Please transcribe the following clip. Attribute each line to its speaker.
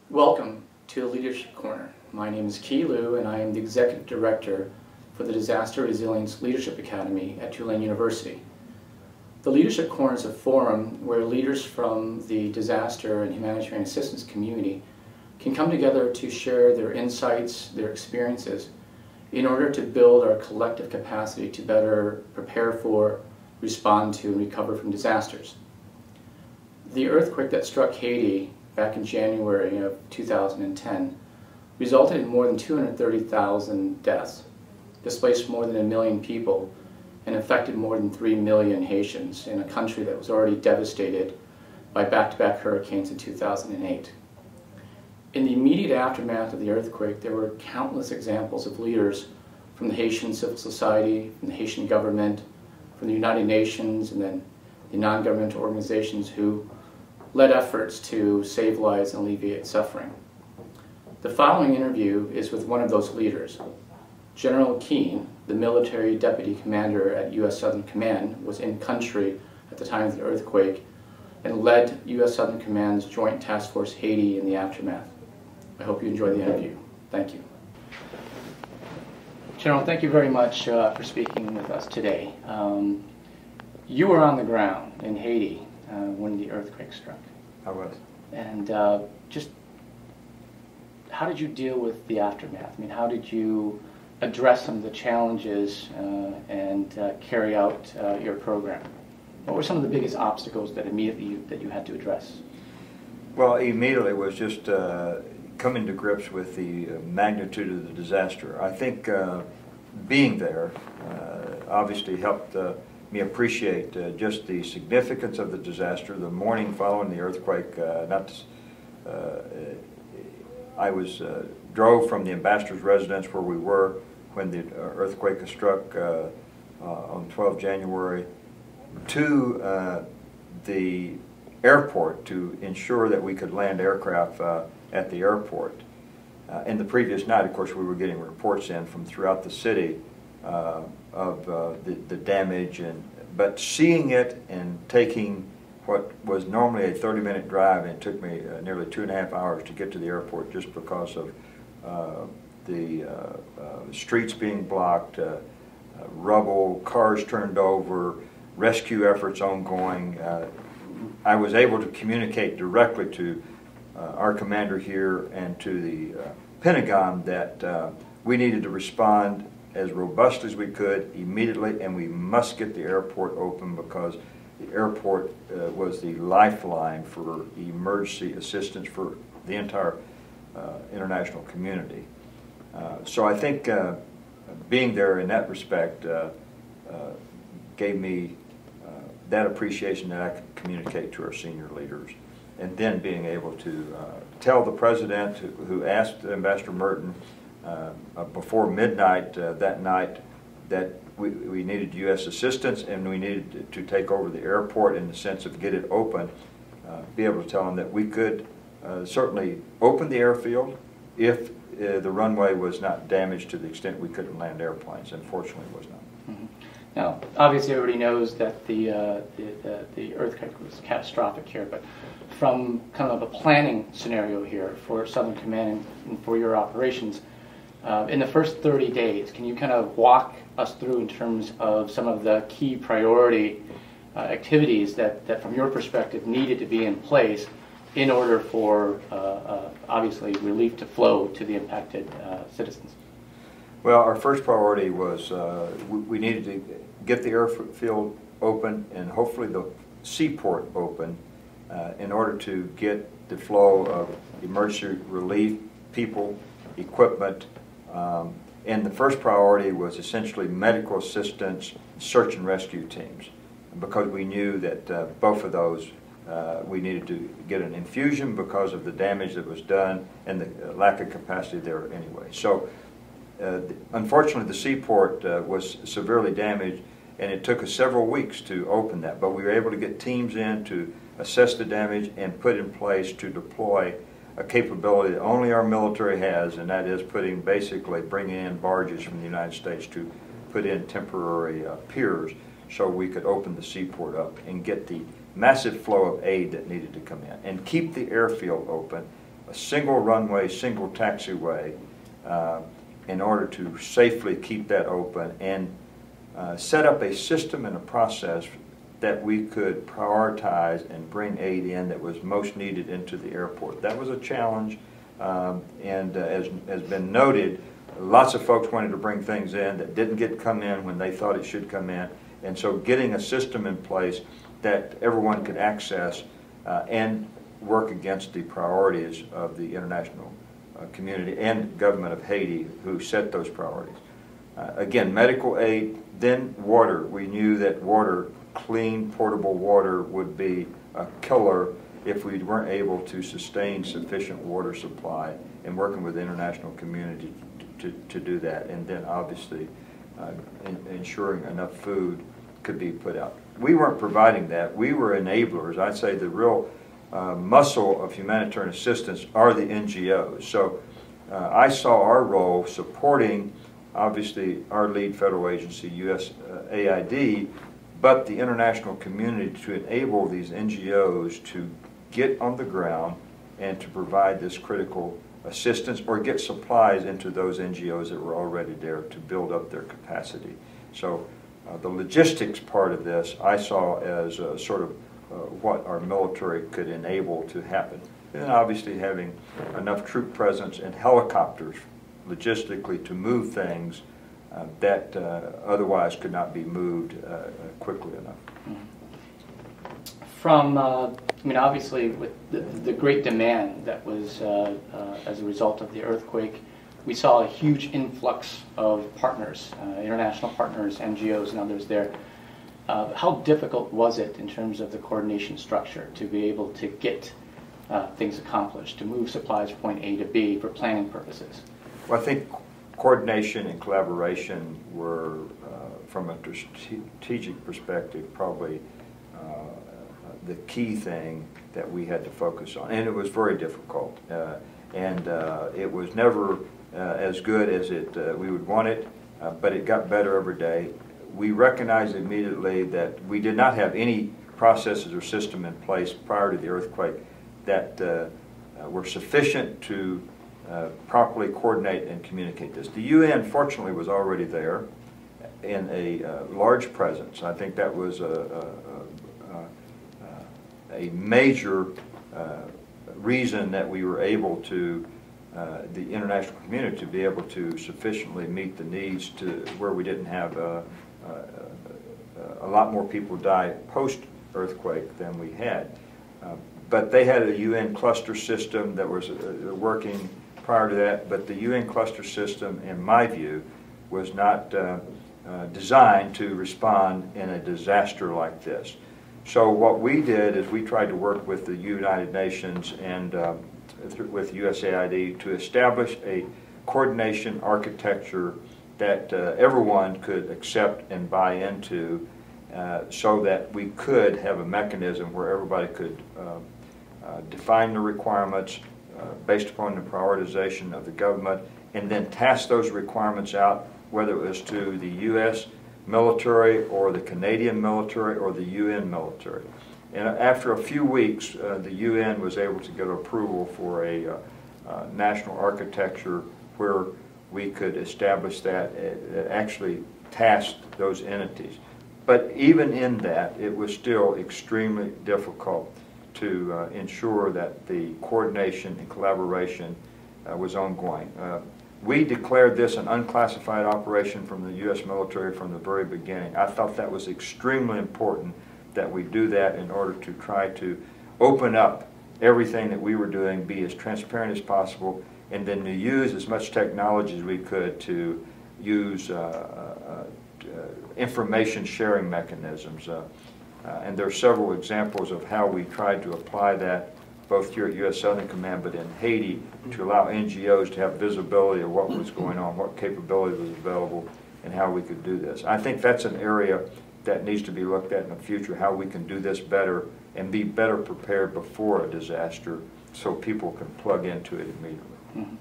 Speaker 1: Welcome to the Leadership Corner. My name is Key Liu and I am the Executive Director for the Disaster Resilience Leadership Academy at Tulane University. The Leadership Corner is a forum where leaders from the disaster and humanitarian assistance community can come together to share their insights, their experiences, in order to build our collective capacity to better prepare for, respond to, and recover from disasters. The earthquake that struck Haiti back in January of 2010 resulted in more than 230,000 deaths, displaced more than 1 million people, and affected more than 3 million Haitians in a country that was already devastated by back-to-back hurricanes in 2008. In the immediate aftermath of the earthquake, there were countless examples of leaders from the Haitian civil society, from the Haitian government, from the United Nations, and then the non-governmental organizations who led efforts to save lives and alleviate suffering. The following interview is with one of those leaders. General Keane, the military deputy commander at U.S. Southern Command, was in country at the time of the earthquake and led U.S. Southern Command's Joint Task Force Haiti in the aftermath. I hope you enjoy the interview. Thank you. General, thank you very much for speaking with us today. You were on the ground in Haiti when the earthquake struck.
Speaker 2: I was.
Speaker 1: And just how did you deal with the aftermath? I mean, how did you address some of the challenges and carry out your program? What were some of the biggest obstacles that you had to address?
Speaker 2: Well, immediately was just coming to grips with the magnitude of the disaster. I think being there obviously helped me appreciate just the significance of the disaster. The morning following the earthquake, I drove from the ambassador's residence where we were when the earthquake struck on 12 January to the airport to ensure that we could land aircraft at the airport. And the previous night, of course, we were getting reports in from throughout the city of the damage, but seeing it and taking what was normally a 30-minute drive, and it took me nearly 2.5 hours to get to the airport just because of the streets being blocked, rubble, cars turned over, rescue efforts ongoing. I was able to communicate directly to our commander here and to the Pentagon that we needed to respond as robust as we could immediately, and we must get the airport open because the airport was the lifeline for emergency assistance for the entire international community. So I think being there in that respect gave me that appreciation that I could communicate to our senior leaders. And then being able to tell the president, who asked Ambassador Merton before midnight that night that we needed U.S. assistance and we needed to take over the airport in the sense of get it open, be able to tell them that we could certainly open the airfield if the runway was not damaged to the extent we couldn't land airplanes. Unfortunately, it was not.
Speaker 1: Mm-hmm. Now, obviously everybody knows that the earthquake was catastrophic here, but from kind of a planning scenario here for Southern Command and for your operations, in the first 30 days, can you kind of walk us through in terms of some of the key priority activities that from your perspective needed to be in place in order for obviously relief to flow to the impacted citizens?
Speaker 2: Well, our first priority was we needed to get the airfield open and hopefully the seaport open in order to get the flow of emergency relief, people, equipment, and the first priority was essentially medical assistance, search and rescue teams, because we knew that both of those we needed to get an infusion because of the damage that was done and the lack of capacity there anyway. So unfortunately, the seaport was severely damaged, and it took us several weeks to open that. But we were able to get teams in to assess the damage and put in place to deploy a capability that only our military has, and that is bringing in barges from the United States to put in temporary piers so we could open the seaport up and get the massive flow of aid that needed to come in and keep the airfield open a single runway, single taxiway, in order to safely keep that open and set up a system and a process that we could prioritize and bring aid in that was most needed into the airport. That was a challenge, and as has been noted, lots of folks wanted to bring things in that didn't come in when they thought it should come in, and so getting a system in place that everyone could access and work against the priorities of the international community and government of Haiti, who set those priorities. Again, medical aid, then water. We knew that water, clean, portable water, would be a killer if we weren't able to sustain sufficient water supply, and working with the international community to do that. And then obviously ensuring enough food could be put out. We weren't providing that. We were enablers. I'd say the real muscle of humanitarian assistance are the NGOs. So I saw our role supporting, obviously, our lead federal agency, USAID, but the international community to enable these NGOs to get on the ground and to provide this critical assistance or get supplies into those NGOs that were already there to build up their capacity. So the logistics part of this I saw as sort of what our military could enable to happen. And then obviously having enough troop presence and helicopters logistically to move things that otherwise could not be moved quickly enough.
Speaker 1: From, I mean, obviously with the great demand that was as a result of the earthquake, we saw a huge influx of partners, international partners, NGOs and others there. How difficult was it in terms of the coordination structure to be able to get things accomplished, to move supplies from point A to B for planning purposes?
Speaker 2: Well, I think coordination and collaboration were, from a strategic perspective, probably the key thing that we had to focus on. And it was very difficult. And it was never as good as we would want it, but it got better every day. We recognized immediately that we did not have any processes or system in place prior to the earthquake that were sufficient to properly coordinate and communicate this. The UN, fortunately, was already there in a large presence. I think that was a major reason that we were able to, the international community, to be able to sufficiently meet the needs to where we didn't have a lot more people die post-earthquake than we had. But they had a UN cluster system that was working prior to that, but the UN cluster system, in my view, was not designed to respond in a disaster like this. So what we did is we tried to work with the United Nations and with USAID to establish a coordination architecture that everyone could accept and buy into, so that we could have a mechanism where everybody could define the requirements based upon the prioritization of the government, and then task those requirements out, whether it was to the U.S. military or the Canadian military or the UN military. And after a few weeks, the UN was able to get approval for a national architecture where we could establish that, actually tasked those entities. But even in that, it was still extremely difficult to ensure that the coordination and collaboration was ongoing. We declared this an unclassified operation from the U.S. military from the very beginning. I thought that was extremely important that we do that in order to try to open up everything that we were doing, be as transparent as possible, and then to use as much technology as we could to use information sharing mechanisms. And there are several examples of how we tried to apply that both here at U.S. Southern Command but in Haiti to allow NGOs to have visibility of what was going on, what capability was available, and how we could do this. I think that's an area that needs to be looked at in the future, how we can do this better and be better prepared before a disaster so people can plug into it immediately.
Speaker 1: Mm-hmm.